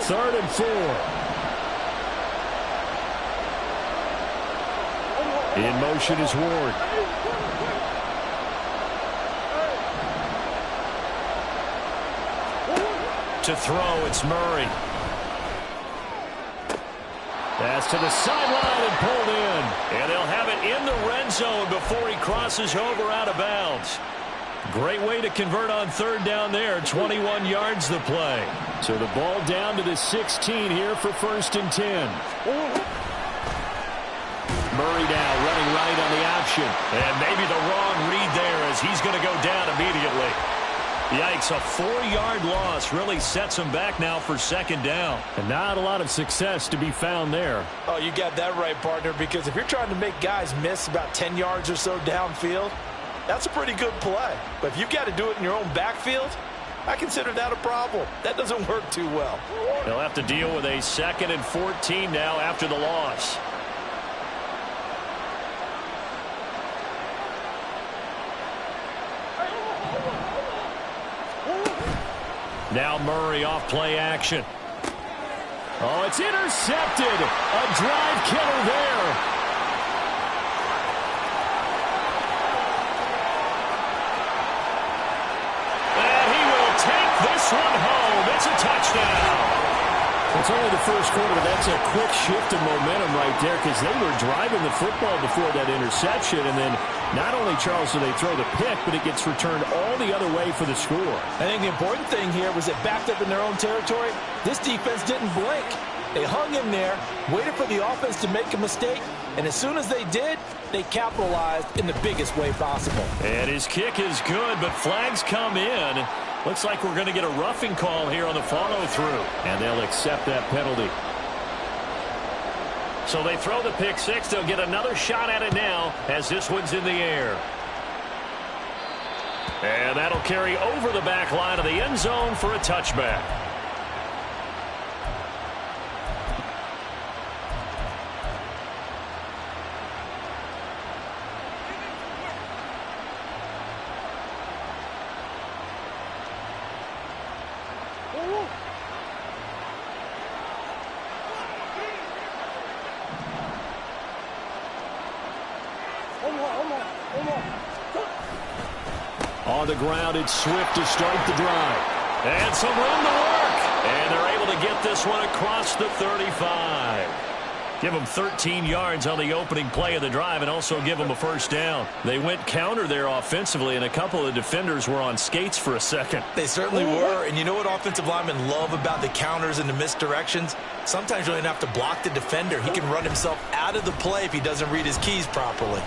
3rd and 4. In motion is Ward. To throw, it's Murray. Pass to the sideline and pulled in. And they'll have it in the red zone before he crosses over out of bounds. Great way to convert on 3rd down there. 21 yards the play. So the ball down to the 16 here for 1st and 10. Murray now running right on the option. And maybe the wrong read there as he's going to go down immediately. Yikes, a 4-yard loss really sets him back now for 2nd down. And not a lot of success to be found there. Oh, you got that right, partner, because if you're trying to make guys miss about 10 yards or so downfield, that's a pretty good play. But if you've got to do it in your own backfield, I consider that a problem. That doesn't work too well. They'll have to deal with a 2nd and 14 now after the loss. Now Murray off play action. Oh, it's intercepted. A drive killer there. And he will take this one home. It's a touchdown. It's only the 1st quarter, but that's a quick shift of momentum right there because they were driving the football before that interception. And then not only, Charles, do they throw the pick, but it gets returned all the other way for the score. I think the important thing here was it backed up in their own territory. This defense didn't blink. They hung in there, waited for the offense to make a mistake, and as soon as they did, they capitalized in the biggest way possible. And his kick is good, but flags come in. Looks like we're going to get a roughing call here on the follow-through, and they'll accept that penalty. So they throw the pick-6. They'll get another shot at it now as this one's in the air. And that'll carry over the back line of the end zone for a touchback. On the ground, it's Swift to start the drive. And some room to work. And they're able to get this one across the 35. Give them 13 yards on the opening play of the drive and also give them a 1st down. They went counter there offensively, and a couple of defenders were on skates for a second. They certainly were. And you know what offensive linemen love about the counters and the misdirections? Sometimes you don't even have to block the defender. He can run himself out of the play if he doesn't read his keys properly.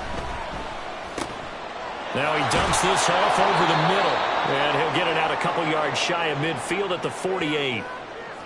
Now he dumps this off over the middle, and he'll get it out a couple yards shy of midfield at the 48.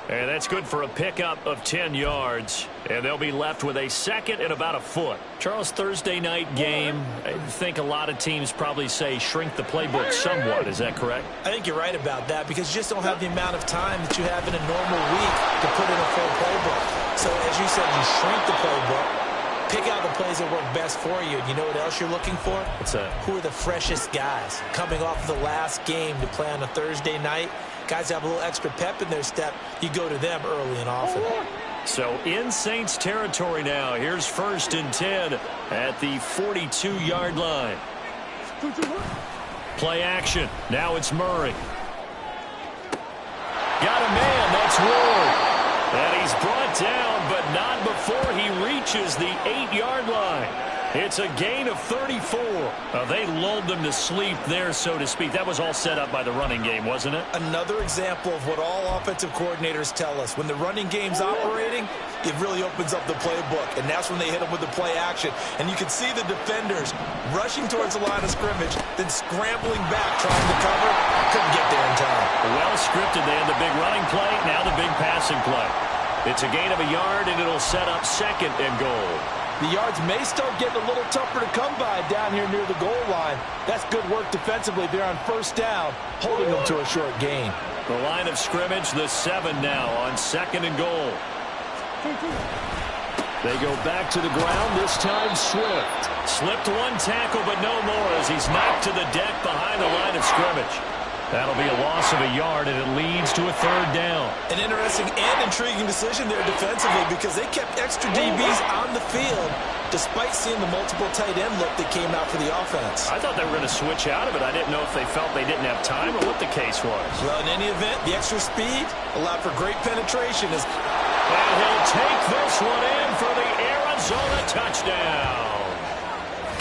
And that's good for a pickup of 10 yards. And they'll be left with a 2nd and about a foot. Charles, Thursday night game, I think a lot of teams probably say shrink the playbook somewhat. Is that correct? I think you're right about that because you just don't have the amount of time that you have in a normal week to put in a full playbook. So as you said, you shrink the playbook. Pick out the plays that work best for you. And you know what else you're looking for? What's that? Who are the freshest guys? Coming off the last game to play on a Thursday night, guys have a little extra pep in their step. You go to them early and often. So in Saints territory now. Here's 1st and 10 at the 42-yard line. Play action. Now it's Murray. Got a man. That's Ward. And he's brought down, but not before he reaches the 8-yard line. It's a gain of 34. They lulled them to sleep there, so to speak. That was all set up by the running game, wasn't it? Another example of what all offensive coordinators tell us. When the running game's operating, it really opens up the playbook. And that's when they hit them with the play action. And you can see the defenders rushing towards the line of scrimmage, then scrambling back, trying to cover. Couldn't get there in time. Well scripted. They had the big running play, now the big passing play. It's a gain of a yard, and it'll set up 2nd and goal. The yards may start getting a little tougher to come by down here near the goal line. That's good work defensively there on 1st down, holding them to a short gain. The line of scrimmage, the 7 now on 2nd and goal. They go back to the ground, this time Swift. Slipped one tackle, but no more as he's knocked to the deck behind the line of scrimmage. That'll be a loss of a yard, and it leads to a third down. An interesting and intriguing decision there defensively because they kept extra DBs on the field despite seeing the multiple tight end look that came out for the offense. I thought they were going to switch out of it. I didn't know if they felt they didn't have time or what the case was. Well, in any event, the extra speed allowed for great penetration. And he'll take this one in for the Arizona touchdown.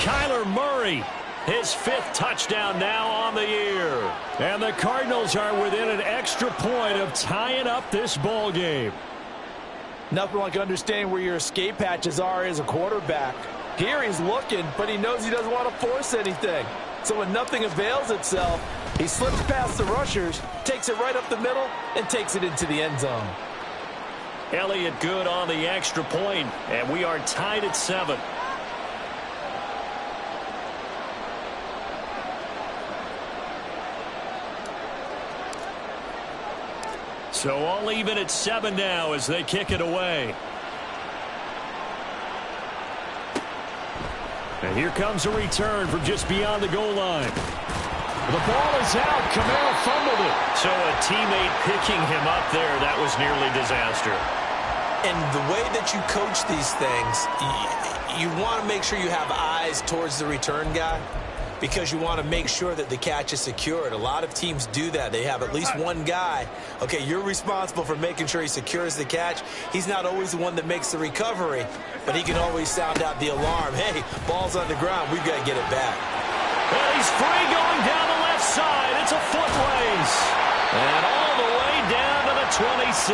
Kyler Murray, his 5th touchdown now on the year. And the Cardinals are within an extra point of tying up this ball game. Nothing like understanding where your escape hatches are as a quarterback. Here he's looking, but he knows he doesn't want to force anything. So when nothing avails itself, he slips past the rushers, takes it right up the middle, and takes it into the end zone. Elliott good on the extra point, and we are tied at 7. So all even at 7 now as they kick it away. And here comes a return from just beyond the goal line. The ball is out. Kamara fumbled it. So a teammate picking him up there, that was nearly disaster. And the way that you coach these things, you want to make sure you have eyes towards the return guy because you want to make sure that the catch is secured. A lot of teams do that. They have at least one guy. Okay, you're responsible for making sure he secures the catch. He's not always the one that makes the recovery, but he can always sound out the alarm. Hey, ball's on the ground. We've got to get it back. Well, he's free going down the left side. It's a foot race. And all the way down to the 26.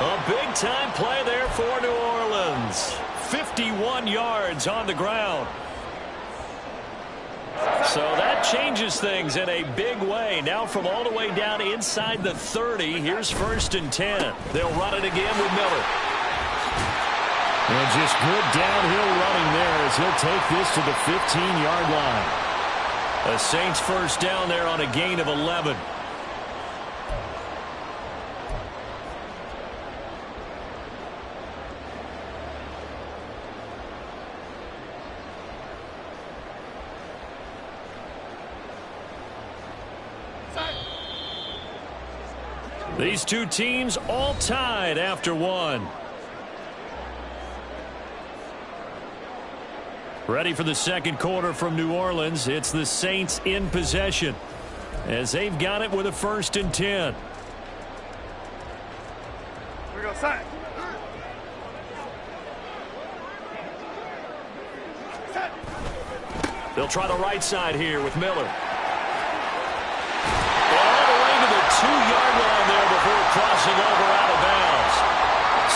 A big-time play there for New Orleans. 51 yards on the ground. So that changes things in a big way. Now from all the way down inside the 30, here's 1st and 10. They'll run it again with Miller. And just good downhill running there as he'll take this to the 15-yard line. The Saints first down there on a gain of 11. These two teams all tied after 1. Ready for the second quarter from New Orleans. It's the Saints in possession as they've got it with a 1st and 10. We go side. They'll try the right side here with Miller. All the way to the 2-yard line there before crossing over out of bounds.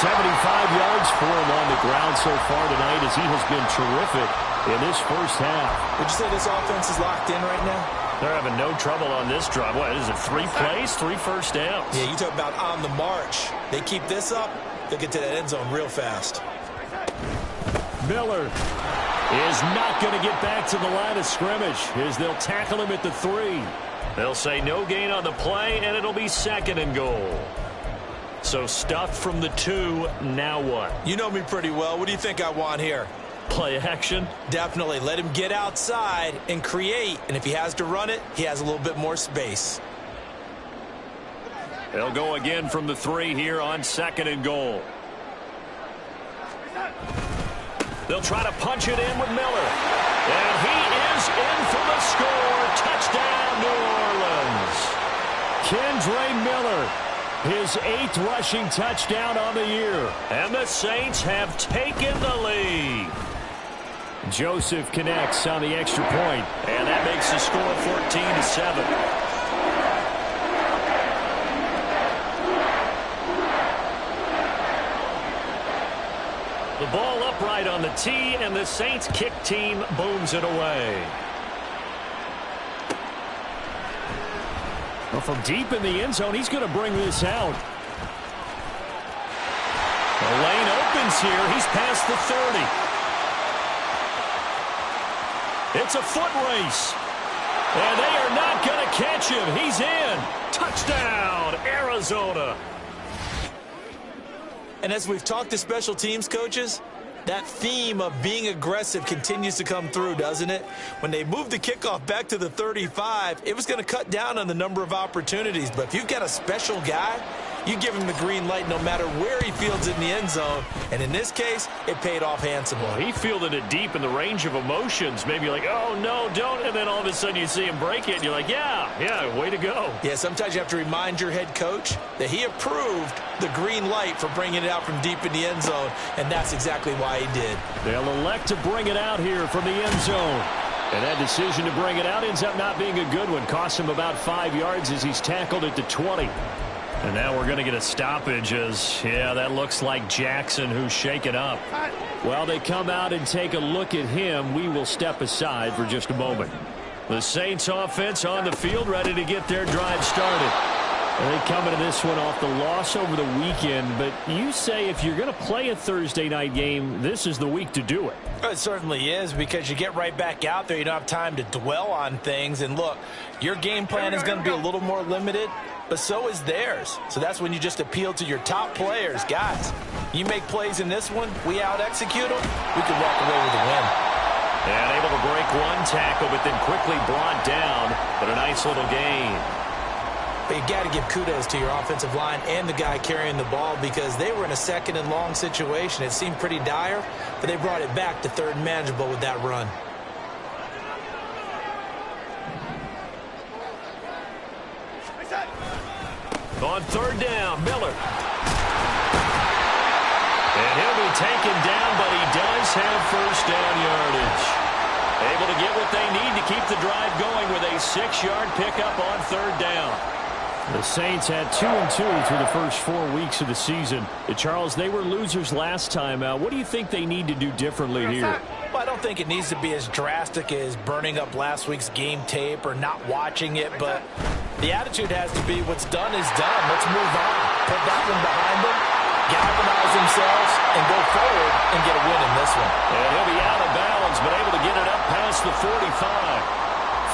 75 yards for him on the ground so far tonight as he has been terrific in this first half. Would you say this offense is locked in right now? They're having no trouble on this drive. What is it, 3 plays, 3 first downs? Yeah, you talk about on the march. They keep this up, they'll get to that end zone real fast. Miller is not going to get back to the line of scrimmage as they'll tackle him at the 3. They'll say no gain on the play, and it'll be 2nd and goal. So stuffed from the 2, now what? You know me pretty well. What do you think I want here? Play action? Definitely. Let him get outside and create, and if he has to run it, he has a little bit more space. They'll go again from the 3 here on 2nd and goal. They'll try to punch it in with Miller. And he is in for the score. Touchdown, New Orleans. Kendre Miller, his 8th rushing touchdown on the year. And the Saints have taken the lead. Joseph connects on the extra point. And that makes the score 14-7. The ball upright on the tee, and the Saints kick team booms it away. Well, from deep in the end zone, he's going to bring this out. The lane opens here. He's past the 30. It's a foot race. And they are not going to catch him. He's in. Touchdown, Arizona. And as we've talked to special teams coaches, That theme of being aggressive continues to come through, doesn't it? When they moved the kickoff back to the 35, it was going to cut down on the number of opportunities. But if you've got a special guy, you give him the green light no matter where he fields in the end zone. And in this case, it paid off handsomely. Well, he fielded it deep in the range of emotions. Maybe like, oh, no, don't. And then all of a sudden you see him break it. And you're like, yeah, way to go. Yeah, sometimes you have to remind your head coach that he approved the green light for bringing it out from deep in the end zone. And that's exactly why he did. They'll elect to bring it out here from the end zone. And that decision to bring it out ends up not being a good one. Costs him about 5 yards as he's tackled at the 20. And now we're going to get a stoppage as, that looks like Jackson who's shaken up. While they come out and take a look at him, we will step aside for just a moment. The Saints offense on the field ready to get their drive started. And they come into this one off the loss over the weekend, but you say if you're going to play a Thursday night game, this is the week to do it. It certainly is, because you get right back out there. You don't have time to dwell on things. And look, your game plan is going to be a little more limited, but so is theirs. So that's when you just appeal to your top players. Guys, you make plays in this one, we out-execute them, we can walk away with a win. And able to break one tackle, but then quickly brought down. But a nice little gain. But you got to give kudos to your offensive line and the guy carrying the ball, because they were in a second and long situation. It seemed pretty dire, but they brought it back to third and manageable with that run. On third down, Miller. And he'll be taken down, but he does have first down yardage. Able to get what they need to keep the drive going with a 6-yard pickup on third down. The Saints had 2-2 through the first 4 weeks of the season. Charles, they were losers last time out. What do you think they need to do differently here? Well, I don't think it needs to be as drastic as burning up last week's game tape or not watching it, but the attitude has to be what's done is done. Let's move on. Put that one behind them, galvanize themselves, and go forward and get a win in this one. And he'll be out of bounds, but able to get it up past the 45.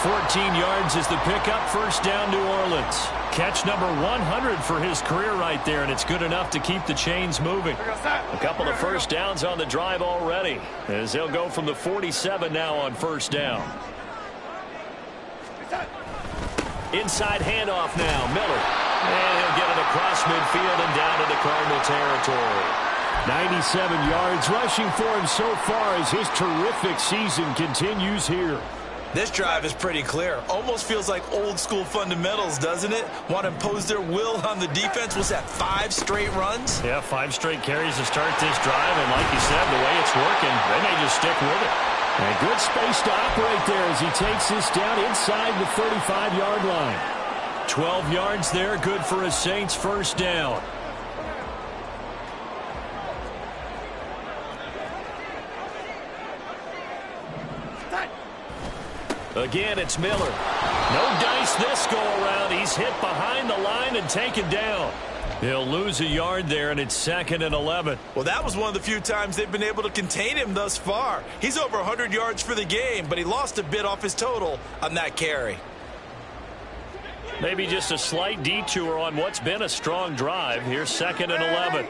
14 yards is the pickup, first down New Orleans. Catch number 100 for his career right there, and it's good enough to keep the chains moving. A couple of first downs on the drive already, as they'll go from the 47 now on first down. Inside handoff now, Miller. And he'll get it across midfield and down into Cardinal territory. 97 yards rushing for him so far as his terrific season continues here. This drive is pretty clear. Almost feels like old school fundamentals, doesn't it? Want to impose their will on the defense. Was that 5 straight runs? Yeah, 5 straight carries to start this drive. And like you said, the way it's working, they may just stick with it. And good space to operate there as he takes this down inside the 35-yard line. 12 yards there, good for a Saints first down. Again, it's Miller. No dice this go-around. He's hit behind the line and taken down. He'll lose a yard there, and it's 2nd and 11. Well, that was one of the few times they've been able to contain him thus far. He's over 100 yards for the game, but he lost a bit off his total on that carry. Maybe just a slight detour on what's been a strong drive. Here's 2nd and 11.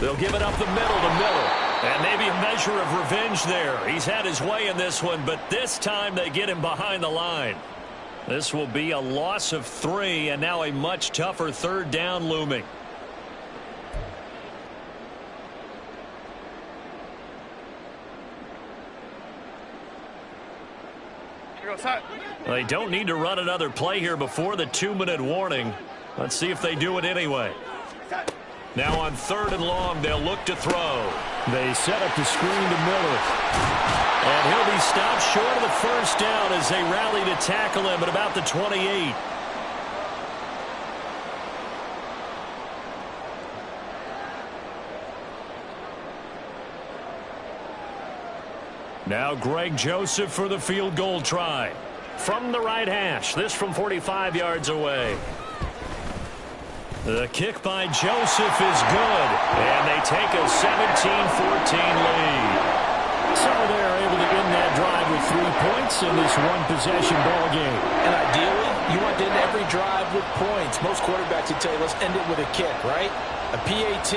They'll give it up the middle to Miller. And maybe a measure of revenge there. He's had his way in this one, but this time they get him behind the line. This will be a loss of 3, and now a much tougher third down looming. They don't need to run another play here before the 2-minute warning. Let's see if they do it anyway. Now on 3rd and long, they'll look to throw. They set up the screen to Miller. And he'll be stopped short of the first down as they rally to tackle him at about the 28. Now Greg Joseph for the field goal try. From the right hash, this from 45 yards away. The kick by Joseph is good, and they take a 17-14 lead. So they're able to end that drive with 3 points in this one-possession ball game. And ideally, you want to end every drive with points. Most quarterbacks would tell you, let's end it with a kick, right? A PAT,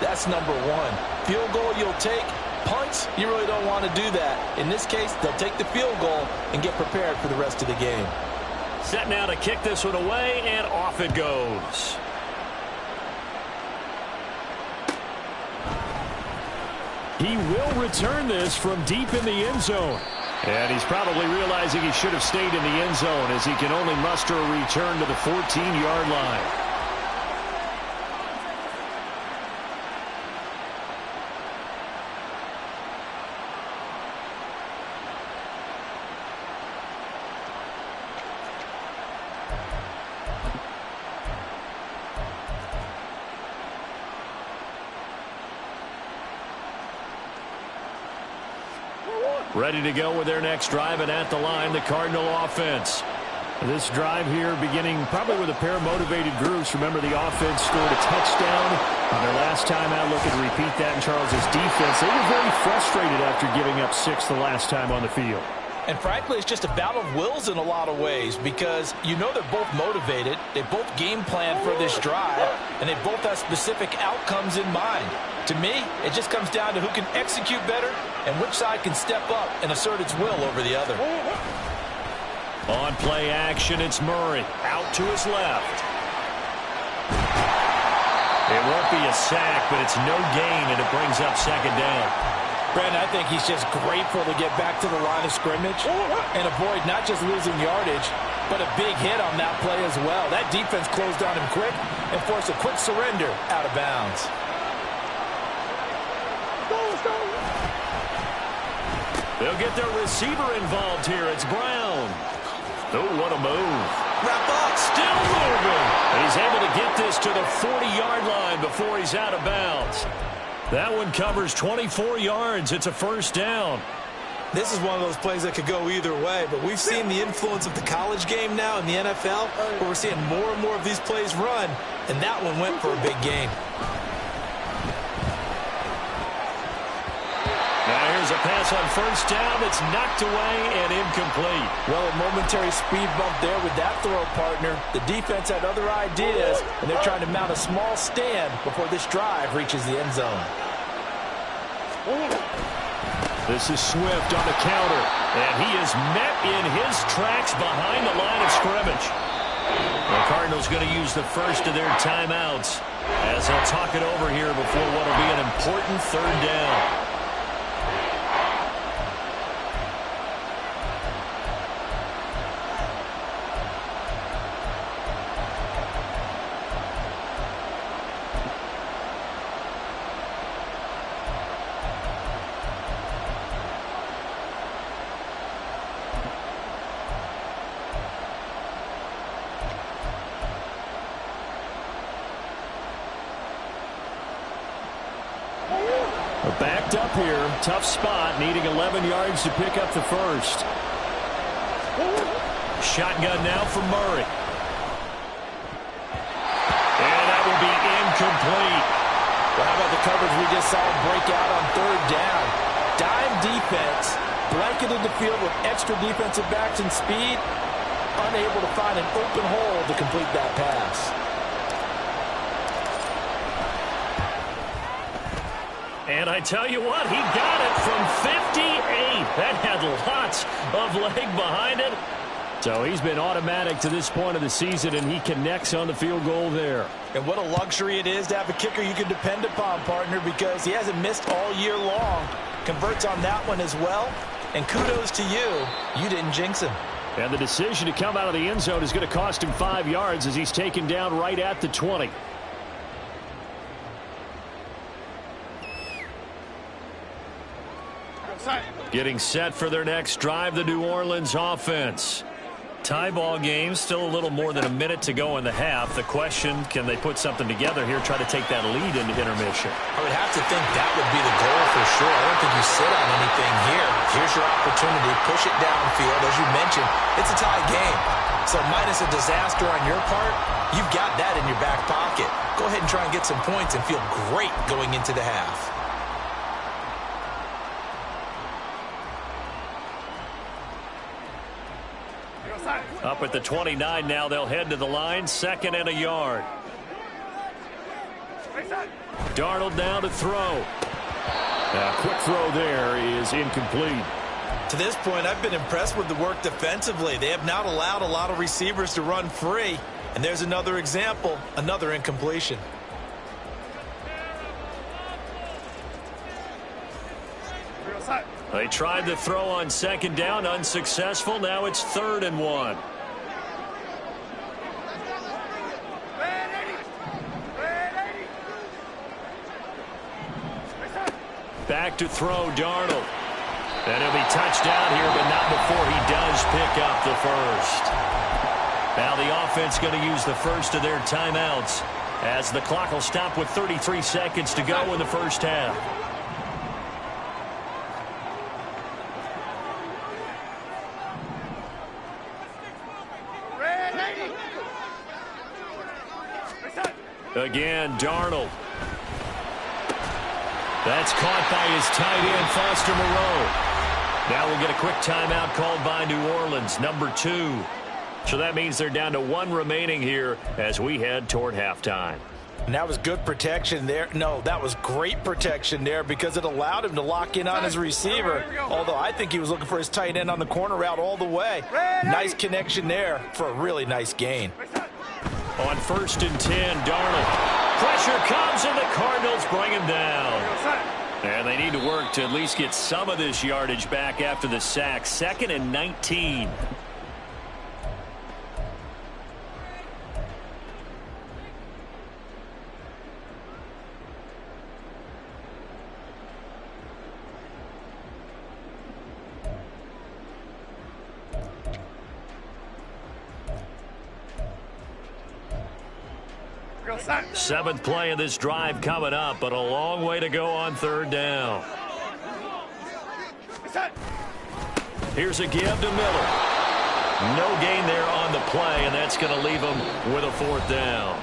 that's number one. Field goal you'll take. Punts, you really don't want to do that. In this case, they'll take the field goal and get prepared for the rest of the game. Set now to kick this one away, and off it goes. He will return this from deep in the end zone. And he's probably realizing he should have stayed in the end zone as he can only muster a return to the 14-yard line. Ready to go with their next drive, and at the line, the Cardinal offense. This drive here beginning probably with a pair of motivated groups. Remember, the offense scored a touchdown on their last time out. Looking to repeat that in Charles's defense. They were very frustrated after giving up 6 the last time on the field. And frankly, it's just a battle of wills in a lot of ways because you know they're both motivated. They both game plan for this drive, and they both have specific outcomes in mind. To me, it just comes down to who can execute better and which side can step up and assert its will over the other. On play action, it's Murray out to his left. It won't be a sack, but it's no gain, and it brings up second down. Brandon, I think he's just grateful to get back to the line of scrimmage and avoid not just losing yardage, but a big hit on that play as well. That defense closed on him quick and forced a quick surrender out of bounds. They'll get their receiver involved here. It's Brown. Oh, what a move. Wrap up. Still moving. And he's able to get this to the 40-yard line before he's out of bounds. That one covers 24 yards. It's a first down. This is one of those plays that could go either way, but we've seen the influence of the college game now in the NFL, where we're seeing more and more of these plays run, and that one went for a big gain. Now here's a pass on first down. It's knocked away and incomplete. Well, a momentary speed bump there with that throw, partner. The defense had other ideas, and they're trying to mount a small stand before this drive reaches the end zone. This is Swift on the counter, and he is met in his tracks behind the line of scrimmage. The Cardinals going to use the first of their timeouts as they'll talk it over here before what will be an important third down. Backed up here, tough spot, needing 11 yards to pick up the first. Shotgun now for Murray. And that will be incomplete. Well, how about the coverage we just saw break out on third down? Dime defense, blanketed the field with extra defensive backs and speed, unable to find an open hole to complete that pass. And I tell you what, he got it from 58. That had lots of leg behind it. So he's been automatic to this point of the season, and he connects on the field goal there. And what a luxury it is to have a kicker you can depend upon, partner, because he hasn't missed all year long. Converts on that one as well. And kudos to you. You didn't jinx him. And the decision to come out of the end zone is going to cost him 5 yards as he's taken down right at the 20. Getting set for their next drive, the New Orleans offense. Tie ball game, still a little more than a minute to go in the half. The question, can they put something together here, try to take that lead into intermission? I would have to think that would be the goal for sure. I don't think you sit on anything here. Here's your opportunity. Push it downfield. As you mentioned, it's a tie game. So minus a disaster on your part, you've got that in your back pocket. Go ahead and try and get some points and feel great going into the half. Up at the 29 now, they'll head to the line, 2nd and a yard. Darnold now to throw. A quick throw there is incomplete. To this point, I've been impressed with the work defensively. They have not allowed a lot of receivers to run free. And there's another example, another incompletion. They tried the throw on 2nd down, unsuccessful. Now it's 3rd and 1. Back to throw, Darnold. And he'll be touched down here, but not before he does pick up the first. Now the offense going to use the first of their timeouts as the clock will stop with 33 seconds to go in the first half. Again, Darnold. That's caught by his tight end, Foster Moreau. Now we'll get a quick timeout called by New Orleans, number 2. So that means they're down to 1 remaining here as we head toward halftime. And that was good protection there. No, that was great protection there because it allowed him to lock in on his receiver. Although I think he was looking for his tight end on the corner route all the way. Nice connection there for a really nice gain. On 1st and 10, Darnold. Pressure comes, and the Cardinals bring him down. And they need to work to at least get some of this yardage back after the sack. 2nd and 19. Seventh play of this drive coming up, but a long way to go on 3rd down. Here's a give to Miller. No gain there on the play, and that's going to leave them with a 4th down.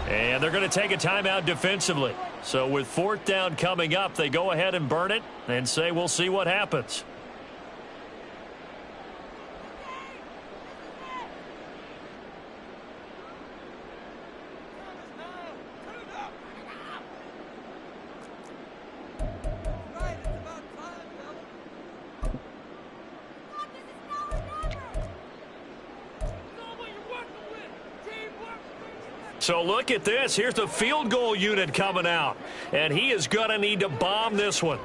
And they're going to take a timeout defensively. So with 4th down coming up, they go ahead and burn it and say we'll see what happens. So look at this. Here's the field goal unit coming out. And he is going to need to bomb this one.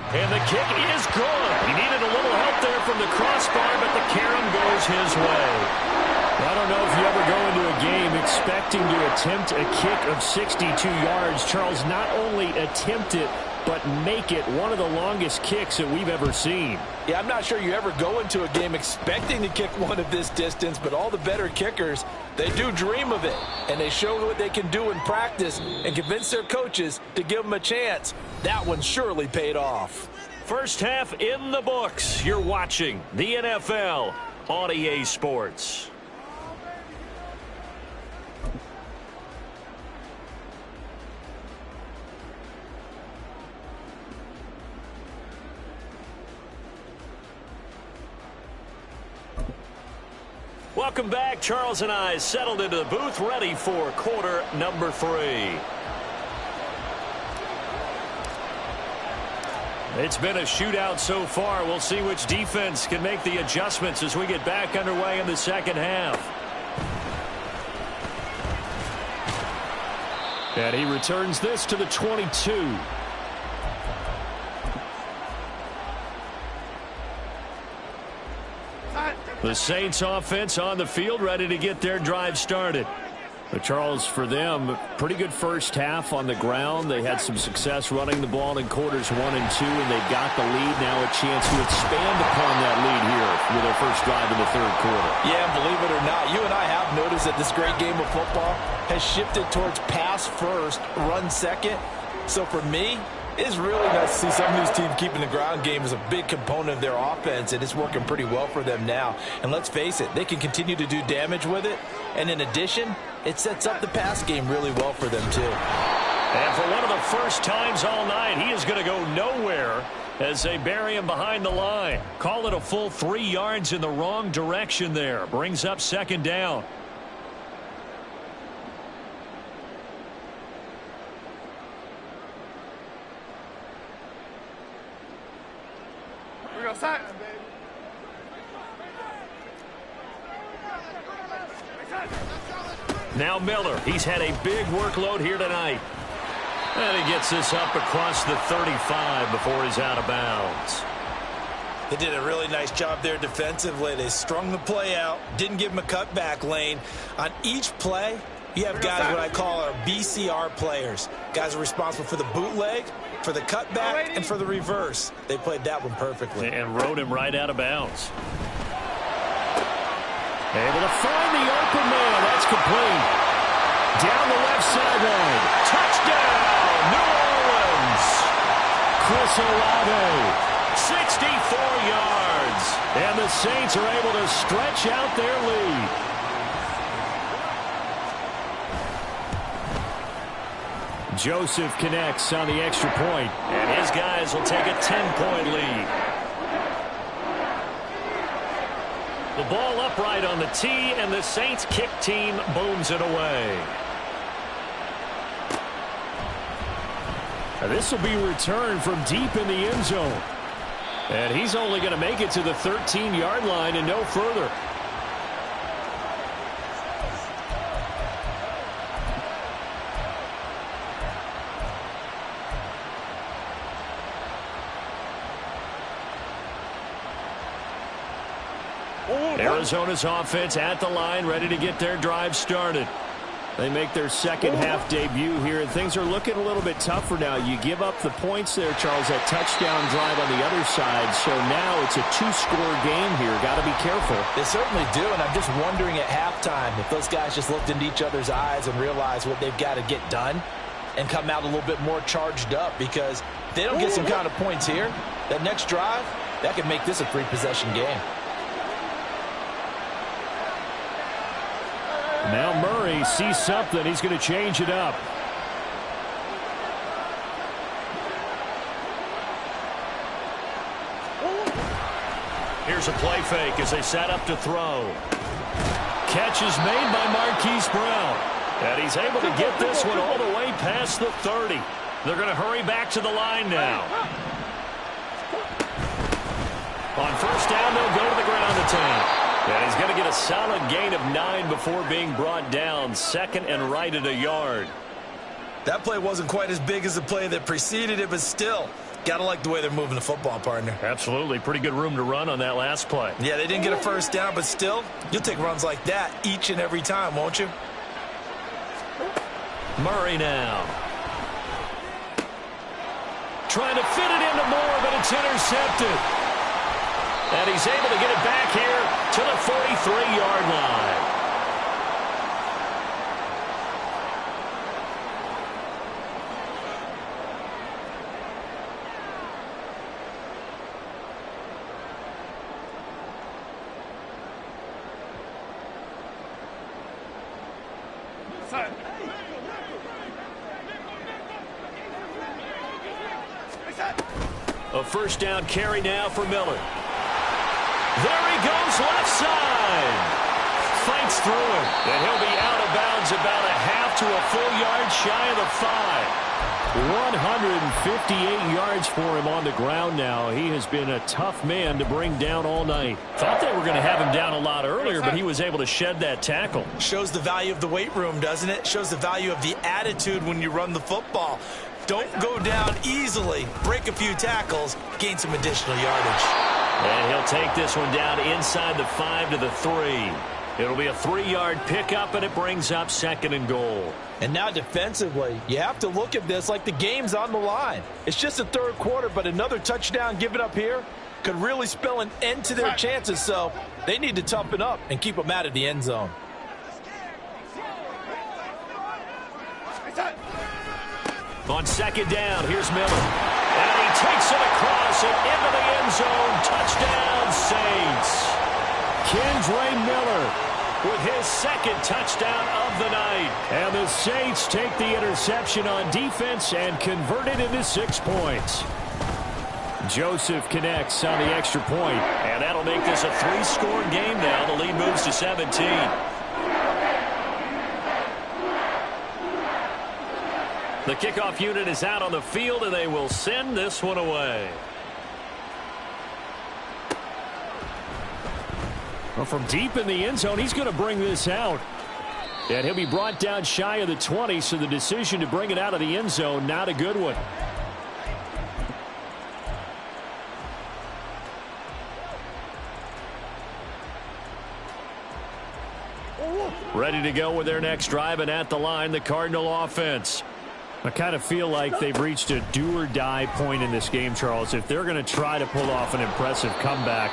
And the kick is good. He needed a little help there from the crossbar, but the carom goes his way. I don't know if you ever go into a game expecting to attempt a kick of 62 yards. Charles, not only attempt it, but make it one of the longest kicks that we've ever seen. Yeah, I'm not sure you ever go into a game expecting to kick one of this distance, but all the better kickers, they do dream of it, and they show what they can do in practice and convince their coaches to give them a chance. That one surely paid off. First half in the books. You're watching the NFL on EA Sports. Welcome back. Charles and I settled into the booth, ready for quarter number 3. It's been a shootout so far. We'll see which defense can make the adjustments as we get back underway in the second half. And he returns this to the 22. The Saints offense on the field, ready to get their drive started. But Charles, for them, pretty good first half on the ground. They had some success running the ball in quarters 1 and 2, and they've got the lead. Now a chance to expand upon that lead here with their first drive in the 3rd quarter. Yeah, believe it or not, you and I have noticed that this great game of football has shifted towards pass first, run second. So for me, it's really nice to see some of these teams keeping the ground game as a big component of their offense, and it's working pretty well for them now. And let's face it, they can continue to do damage with it. And in addition, it sets up the pass game really well for them, too. And for one of the first times all night, he is going to go nowhere as they bury him behind the line. Call it a full 3 yards in the wrong direction there. Brings up second down. We're going to sign. Now Miller. He's had a big workload here tonight. And he gets this up across the 35 before he's out of bounds. They did a really nice job there defensively. They strung the play out, didn't give him a cutback lane. On each play, you have guys what I call our BCR players. Guys are responsible for the bootleg, for the cutback, and for the reverse. They played that one perfectly. And rode him right out of bounds. Able to find the open man. That's complete. Down the left sideline. Touchdown, New Orleans. Chris Olave. 64 yards. And the Saints are able to stretch out their lead. Joseph connects on the extra point. And his guys will take a 10-point lead. The ball upright on the tee, and the Saints kick team booms it away. This will be returned from deep in the end zone. And he's only going to make it to the 13-yard line and no further. Arizona's offense at the line, ready to get their drive started. They make their second half debut here, and things are looking a little bit tougher now. You give up the points there, Charles, that touchdown drive on the other side. So now it's a 2-score game here. Got to be careful. They certainly do, and I'm just wondering at halftime if those guys just looked into each other's eyes and realized what they've got to get done and come out a little bit more charged up, because if they don't get some kind of points here, that next drive, that could make this a 3-possession game. Now Murray sees something. He's going to change it up. Here's a play fake as they set up to throw. Catch is made by Marquise Brown. And he's able to get this one all the way past the 30. They're going to hurry back to the line now. On first down, they'll go to the ground attack. And he's going to get a solid gain of 9 before being brought down. Second and right at a yard. That play wasn't quite as big as the play that preceded it, but still, got to like the way they're moving the football, partner. Absolutely. Pretty good room to run on that last play. Yeah, they didn't get a first down, but still, you'll take runs like that each and every time, won't you? Murray now. Trying to fit it into Moore, but it's intercepted. And he's able to get it back here to the 43-yard line. A first down carry now for Miller. There he goes, left side. Fights through it, and he'll be out of bounds about a half to a full yard shy of the 5. 158 yards for him on the ground now. He has been a tough man to bring down all night. Thought they were going to have him down a lot earlier, but he was able to shed that tackle. Shows the value of the weight room, doesn't it? Shows the value of the attitude when you run the football. Don't go down easily. Break a few tackles, gain some additional yardage. And he'll take this one down inside the 5 to the 3. It'll be a 3-yard pickup, and it brings up second and goal. And now defensively, you have to look at this like the game's on the line. It's just the third quarter, but another touchdown given up here could really spell an end to their chances, so they need to toughen up and keep them out of the end zone. On second down, here's Miller. And he takes it across and into the end zone. Touchdown, Saints. Kendre Miller with his second touchdown of the night. And the Saints take the interception on defense and convert it into 6 points. Joseph connects on the extra point. And that'll make this a 3-score game now. The lead moves to 17. The kickoff unit is out on the field, and they will send this one away. Well, from deep in the end zone, he's going to bring this out. And he'll be brought down shy of the 20, so the decision to bring it out of the end zone, not a good one. Ready to go with their next drive, and at the line, the Cardinal offense. I kind of feel like they've reached a do-or-die point in this game, Charles. If they're going to try to pull off an impressive comeback,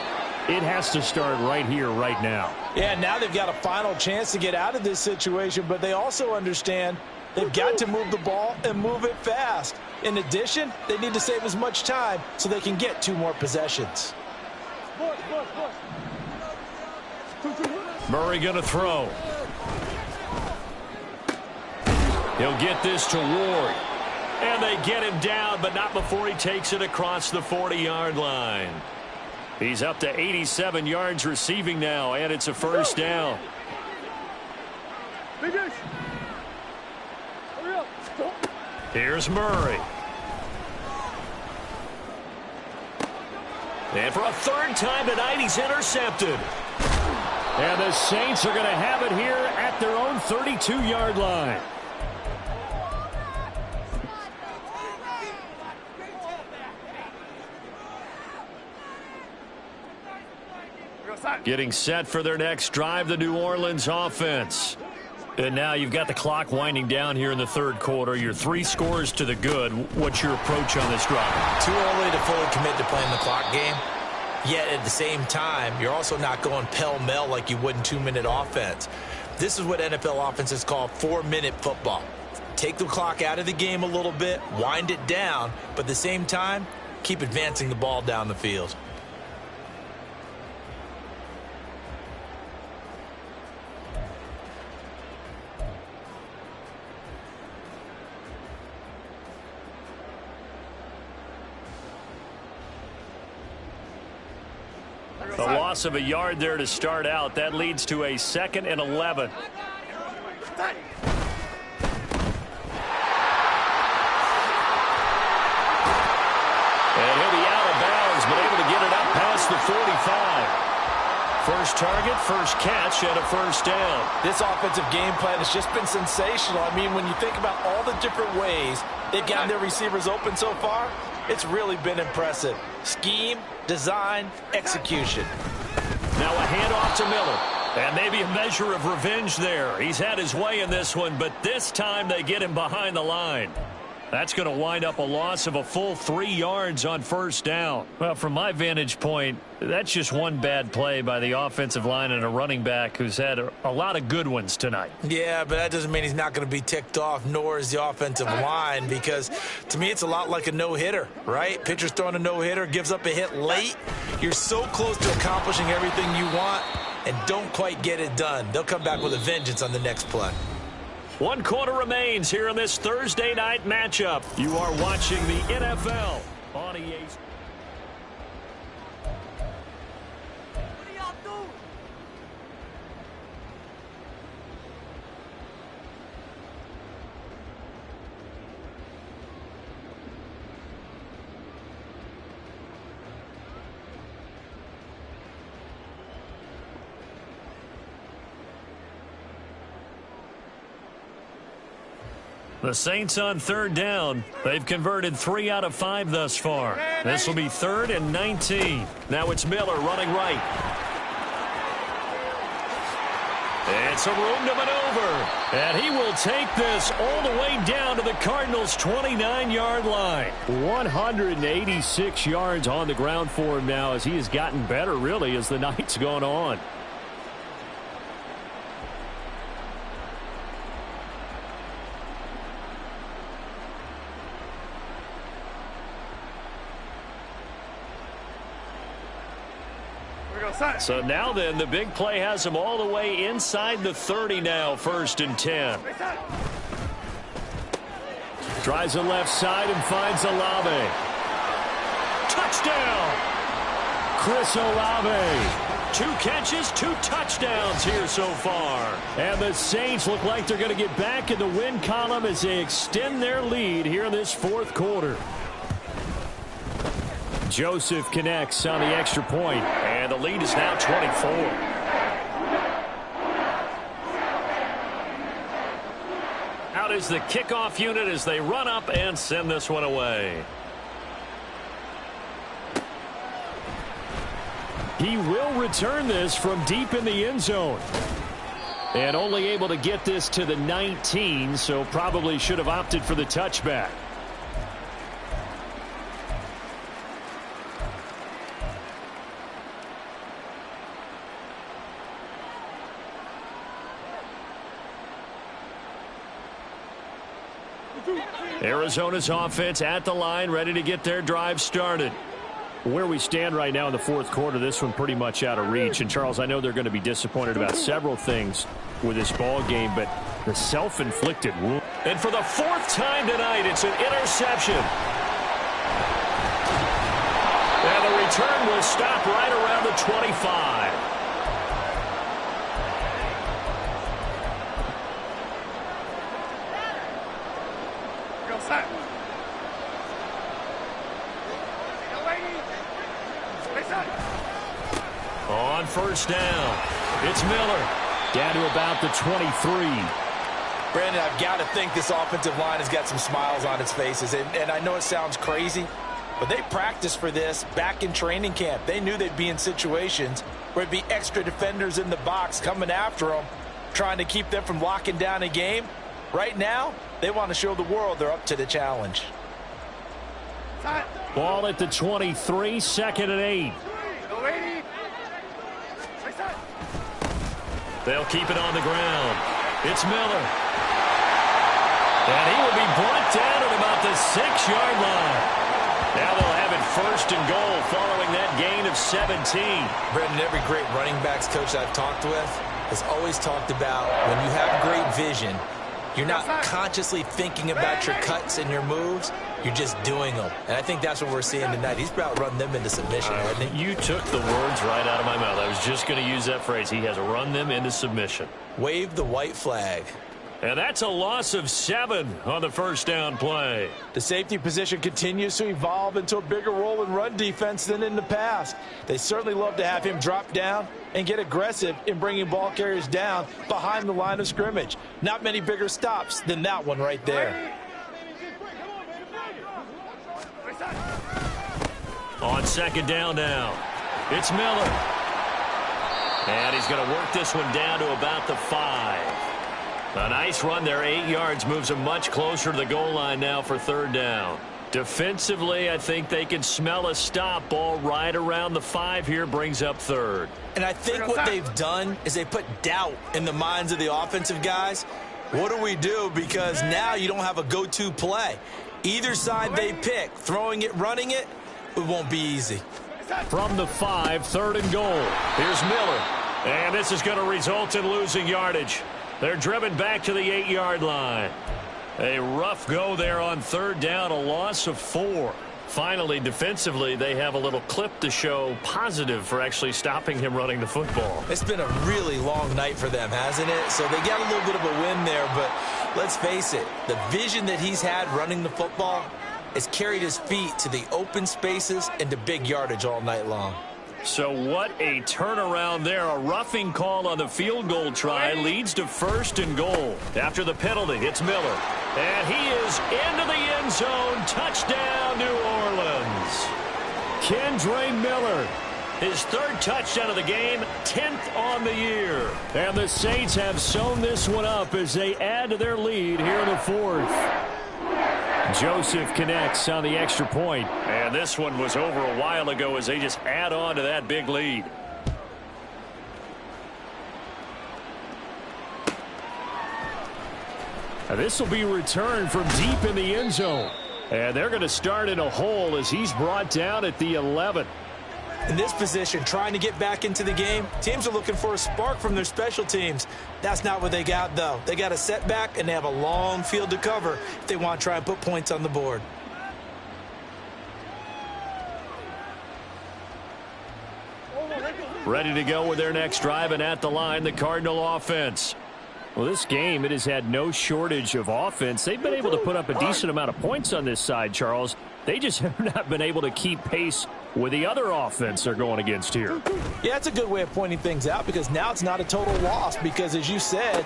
it has to start right here, right now. Yeah, now they've got a final chance to get out of this situation, but they also understand they've got to move the ball and move it fast. In addition, they need to save as much time so they can get 2 more possessions. Murray going to throw. He'll get this to Ward. And they get him down, but not before he takes it across the 40-yard line. He's up to 87 yards receiving now, and it's a first down. Here's Murray. And for a 3rd time tonight, he's intercepted. And the Saints are going to have it here at their own 32-yard line. Getting set for their next drive, the New Orleans offense. And now you've got the clock winding down here in the 3rd quarter. You're 3 scores to the good. What's your approach on this drive? Too early to fully commit to playing the clock game. Yet at the same time, you're also not going pell-mell like you would in 2-minute offense. This is what NFL offenses call 4-minute football. Take the clock out of the game a little bit, wind it down, but at the same time, keep advancing the ball down the field. The loss of a yard there to start out. That leads to a 2nd and 11. And he'll be out of bounds, but able to get it up past the 45. First target, first catch, and a first down. This offensive game plan has just been sensational. I mean, when you think about all the different ways they've gotten their receivers open so far, it's really been impressive. Scheme, design, execution. Now a handoff to Miller. And maybe a measure of revenge there. He's had his way in this one, but this time they get him behind the line. That's going to wind up a loss of a full 3 yards on first down. Well, from my vantage point, that's just one bad play by the offensive line and a running back who's had a lot of good ones tonight. Yeah, but that doesn't mean he's not going to be ticked off, nor is the offensive line, because to me it's a lot like a no-hitter, right? Pitcher's throwing a no-hitter, gives up a hit late. You're so close to accomplishing everything you want and don't quite get it done. They'll come back with a vengeance on the next play. 1 quarter remains here in this Thursday night matchup. You are watching the NFL on EA. The Saints on 3rd down. They've converted 3 out of 5 thus far. This will be 3rd and 19. Now it's Miller running right. And some room to maneuver. And he will take this all the way down to the Cardinals' 29-yard line. 186 yards on the ground for him now as he has gotten better, really, as the night's gone on. outside. So now then, the big play has him all the way inside the 30 now, 1st and 10. Tries the left side and finds Olave. Touchdown! Chris Olave. 2 catches, 2 touchdowns here so far. And the Saints look like they're going to get back in the win column as they extend their lead here in this 4th quarter. Joseph connects on the extra point. And the lead is now 24. Out is the kickoff unit as they run up and send this one away. He will return this from deep in the end zone. And only able to get this to the 19, so probably should have opted for the touchback. Arizona's offense at the line, ready to get their drive started. Where we stand right now in the 4th quarter, this one pretty much out of reach. And, Charles, I know they're going to be disappointed about several things with this ball game, but the self-inflicted wound. And for the 4th time tonight, it's an interception. And the return will stop right around the 25. Go set. On 1st down, it's Miller. Down to about the 23. Brandon, I've got to think this offensive line has got some smiles on its faces. And I know it sounds crazy, but they practiced for this back in training camp. They knew they'd be in situations where it'd be extra defenders in the box coming after them, trying to keep them from locking down a game. Right now, they want to show the world they're up to the challenge. Ball at the 23, 2nd and 8. They'll keep it on the ground. It's Miller. And he will be brought down at about the 6-yard line. Now they'll have it 1st and goal following that gain of 17. Brendan, every great running backs coach I've talked with has always talked about when you have great vision, you're not consciously thinking about your cuts and your moves. You're just doing them. And I think that's what we're seeing tonight. He's about run them into submission, hasn't he? You took the words right out of my mouth. I was just going to use that phrase. He has run them into submission. Wave the white flag. And that's a loss of 7 on the 1st down play. The safety position continues to evolve into a bigger role in run defense than in the past. They certainly love to have him drop down and get aggressive in bringing ball carriers down behind the line of scrimmage. Not many bigger stops than that one right there. On 2nd down now, it's Miller. And he's going to work this one down to about the 5. A nice run there, 8 yards, moves him much closer to the goal line now for 3rd down. Defensively, I think they can smell a stop. Ball right around the 5 here, brings up 3rd. And I think what they've done is they put doubt in the minds of the offensive guys. What do we do? Because now you don't have a go-to play. Either side they pick, throwing it, running it, it won't be easy. From the 5, 3rd and goal. Here's Miller. And this is going to result in losing yardage. They're driven back to the 8-yard line. A rough go there on 3rd down, a loss of 4. Finally, defensively, they have a little clip to show positive for actually stopping him running the football. It's been a really long night for them, hasn't it? So they got a little bit of a win there, but let's face it, the vision that he's had running the football has carried his feet to the open spaces and to big yardage all night long. So what a turnaround there. A roughing call on the field goal try leads to 1st and goal. After the penalty, it's Miller. And he is into the end zone. Touchdown, New Orleans. Kendre Miller, his 3rd touchdown of the game, 10th on the year. And the Saints have sewn this one up as they add to their lead here in the 4th. Joseph connects on the extra point. And this one was over a while ago as they just add on to that big lead. Now this will be returned from deep in the end zone. And they're going to start in a hole as he's brought down at the 11. In this position, trying to get back into the game, teams are looking for a spark from their special teams. That's not what they got, though. They got a setback, and they have a long field to cover if they want to try and put points on the board. Ready to go with their next drive, and at the line, the Cardinal offense. Well, this game, it has had no shortage of offense. They've been able to put up a decent amount of points on this side, Charles. They just have not been able to keep pace with the other offense they're going against here. Yeah, that's a good way of pointing things out, because now it's not a total loss, because as you said.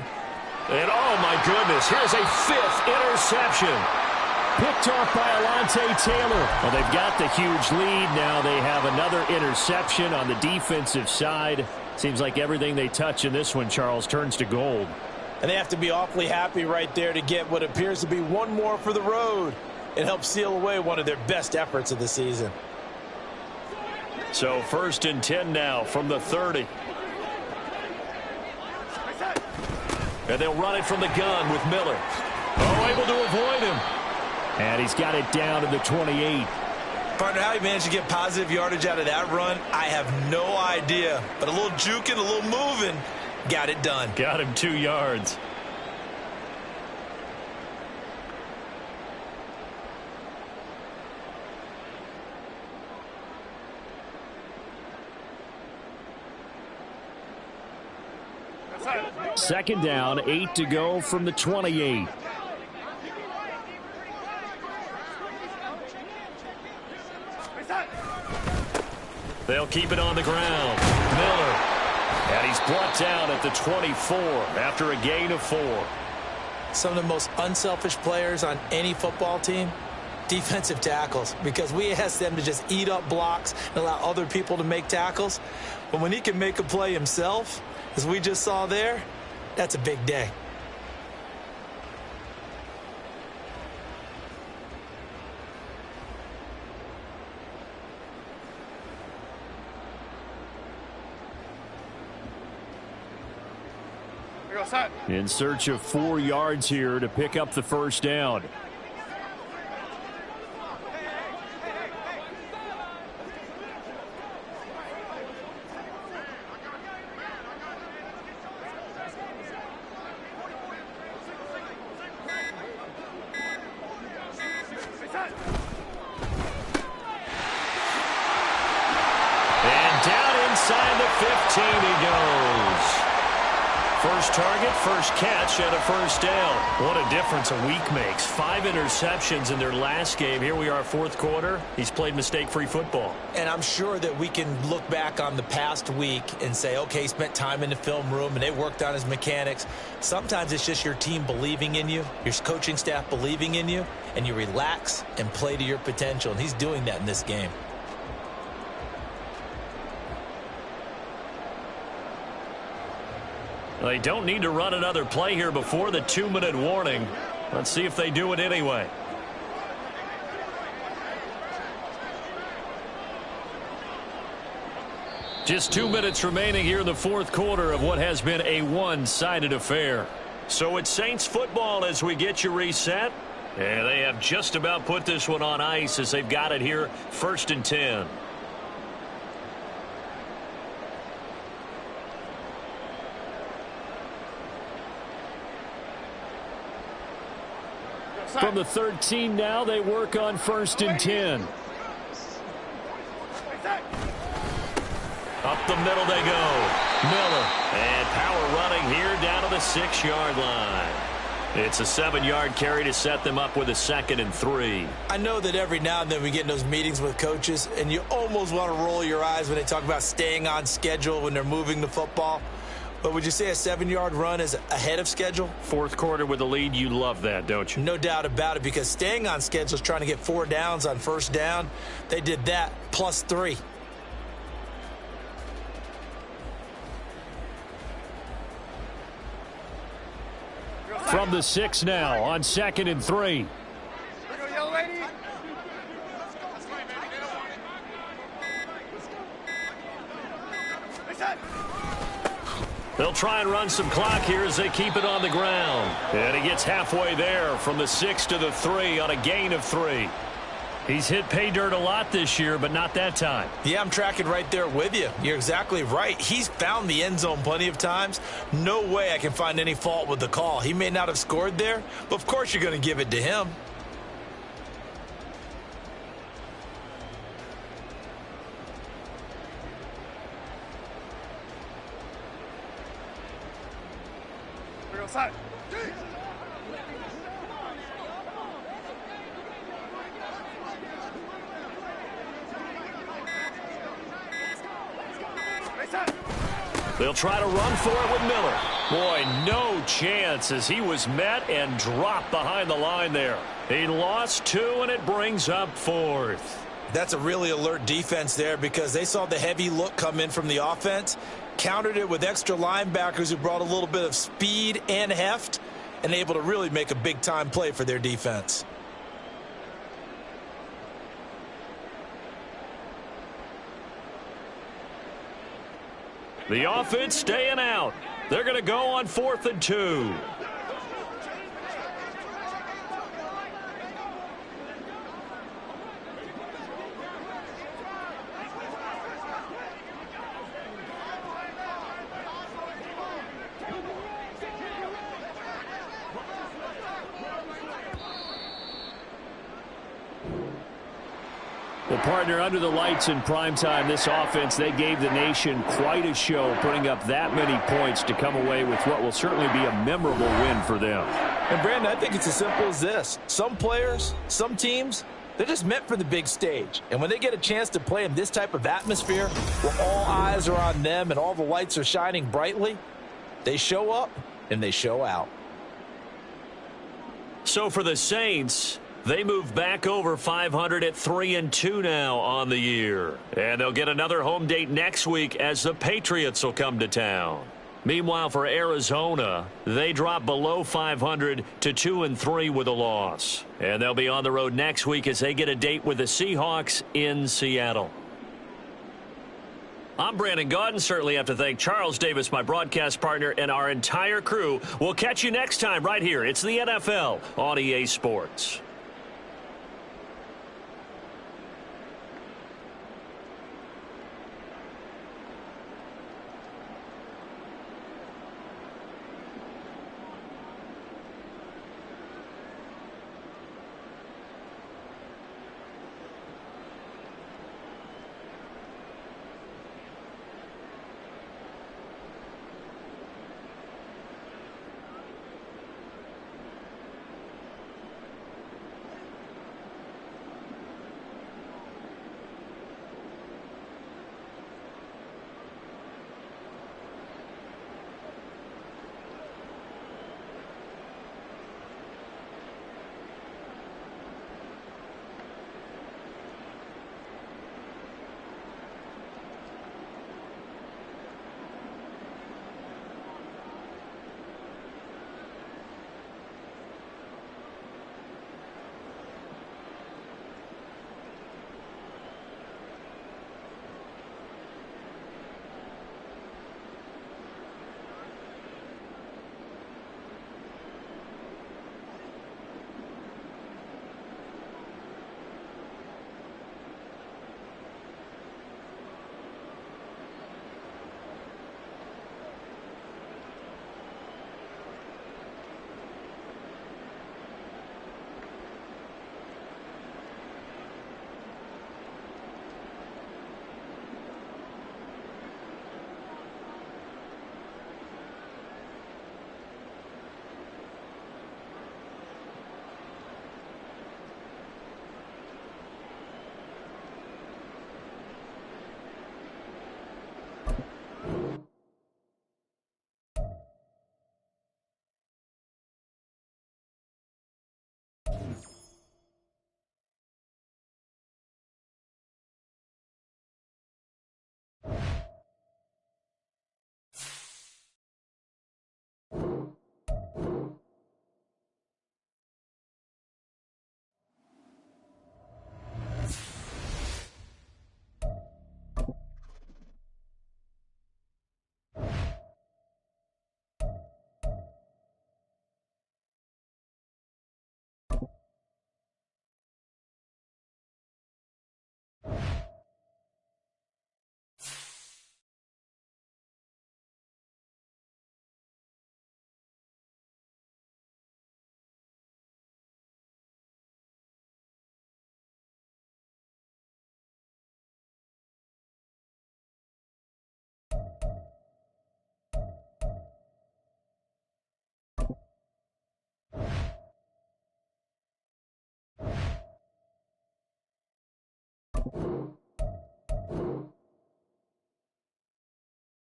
And oh my goodness, here's a 5th interception. Picked off by Alontae Taylor. Well, they've got the huge lead. Now they have another interception on the defensive side. Seems like everything they touch in this one, Charles, turns to gold. And they have to be awfully happy right there to get what appears to be one more for the road. It helps seal away one of their best efforts of the season. So 1st and 10 now from the 30. And they'll run it from the gun with Miller. Oh, able to avoid him. And he's got it down to the 28. Partner, how he managed to get positive yardage out of that run, I have no idea. But a little juking, a little moving, got it done. Got him 2 yards. Second down, 8 to go from the 28. They'll keep it on the ground. Miller. And he's brought down at the 24 after a gain of 4. Some of the most unselfish players on any football team, defensive tackles, because we ask them to just eat up blocks and allow other people to make tackles. But when he can make a play himself, as we just saw there, that's a big day. In search of 4 yards here to pick up the first down. And down inside the 15 he goes. First target, first catch, and a first down. What a difference a week makes. 5 interceptions in their last game. Here we are, 4th quarter. He's played mistake-free football. And I'm sure that we can look back on the past week and say, okay, he spent time in the film room and they worked on his mechanics. Sometimes it's just your team believing in you, your coaching staff believing in you, and you relax and play to your potential. And he's doing that in this game. They don't need to run another play here before the 2-minute warning. Let's see if they do it anyway. Just 2 minutes remaining here in the 4th quarter of what has been a one-sided affair. So it's Saints football as we get you reset. And they have just about put this one on ice as they've got it here, 1st and 10. From the 13 now, they work on 1st and 10. Up the middle they go. Miller. And power running here down to the 6-yard line. It's a 7-yard carry to set them up with a 2nd and 3. I know that every now and then we get in those meetings with coaches, and you almost want to roll your eyes when they talk about staying on schedule when they're moving the football. But would you say a 7-yard run is ahead of schedule? 4th quarter with the lead, you love that, don't you? No doubt about it, because staying on schedule is trying to get 4 downs on 1st down. They did that plus 3. From the 6 now on 2nd and 3. They'll try and run some clock here as they keep it on the ground. And he gets halfway there from the 6 to the 3 on a gain of 3. He's hit pay dirt a lot this year, but not that time. Yeah, I'm tracking right there with you. You're exactly right. He's found the end zone plenty of times. No way I can find any fault with the call. He may not have scored there, but of course you're going to give it to him. Real side. They'll try to run for it with Miller. Boy, no chance as he was met and dropped behind the line there. He lost 2, and it brings up 4th. That's a really alert defense there because they saw the heavy look come in from the offense, countered it with extra linebackers who brought a little bit of speed and heft, and able to really make a big-time play for their defense. The offense staying out. They're going to go on 4th and 2. Well, partner, under the lights in primetime, this offense, they gave the nation quite a show, putting up that many points to come away with what will certainly be a memorable win for them. And, Brandon, I think it's as simple as this. Some players, some teams, they're just meant for the big stage. And when they get a chance to play in this type of atmosphere, where all eyes are on them and all the lights are shining brightly, they show up and they show out. So for the Saints, they move back over 500 at 3-2 now on the year. And they'll get another home date next week as the Patriots will come to town. Meanwhile, for Arizona, they drop below 500 to 2-3 with a loss. And they'll be on the road next week as they get a date with the Seahawks in Seattle. I'm Brandon Gaudin. Certainly have to thank Charles Davis, my broadcast partner, and our entire crew. We'll catch you next time right here. It's the NFL on EA Sports.